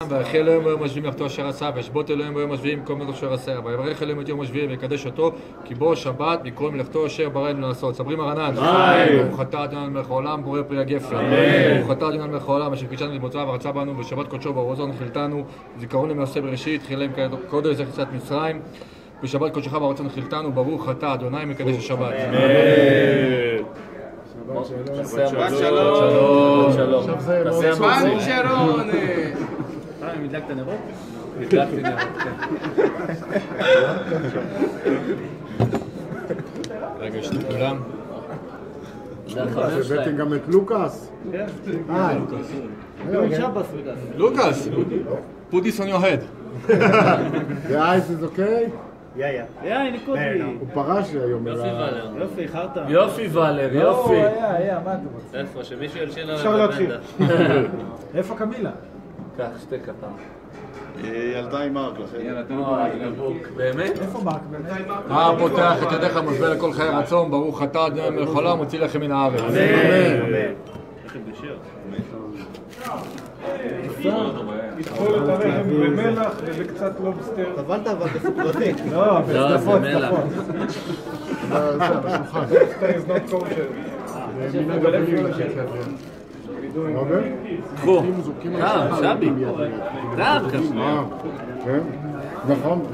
ויחי אלוהים ביום השביעי מלאכתו אשר עשה, וישבות אלוהים ביום השביעי מקום מלאכתו אשר עשה, ויברך אלוהים את יום השביעי ויקדש אותו, כי בו שבת מכל מלאכתו אשר ברא לנו לעשות. ספרים הרנן. ברוך אתה ה' מלך העולם בורא פרי הגפן. ברוך אתה ה' מלך העולם אשר קידשנו לימודיו ורצה בנו בשבת קודשו באורזון חילתנו, זיכרון למעשה בראשית, תחילה עם קודש יציאת מצרים, בשבת קודשך באורזון חילתנו, ברוך אתה ה' מקדש השבת. שבת שלום. שבת שלום. הדלקת נרות? הדלקתי נרות, רגע, יש לכולם. הבאתי גם את לוקאס. לוקאס, put this on your head. The ice is okay? הנה קובי. הוא פרש היום. יופי, חרטה. יופי ולר, יופי. מה אתה רוצה? איפה? שמישהו ילשין על אפשר להתחיל. הבנדה. איפה קמילה? קח שתי קטן. ילדה עם מרק לכם. באמת? איפה מרק? פותח את ידיך משווה לכל חיי רצון, ברוך אתה ה' מלך העולם מוציא לכם מן הארץ. אמן. יטחול את הרחם במלח ובקצת לובסטר. טבלת אבל בפרטי. לא, בסדפות. לובסטר is not kosher. קחו. שבי. קח. נכון,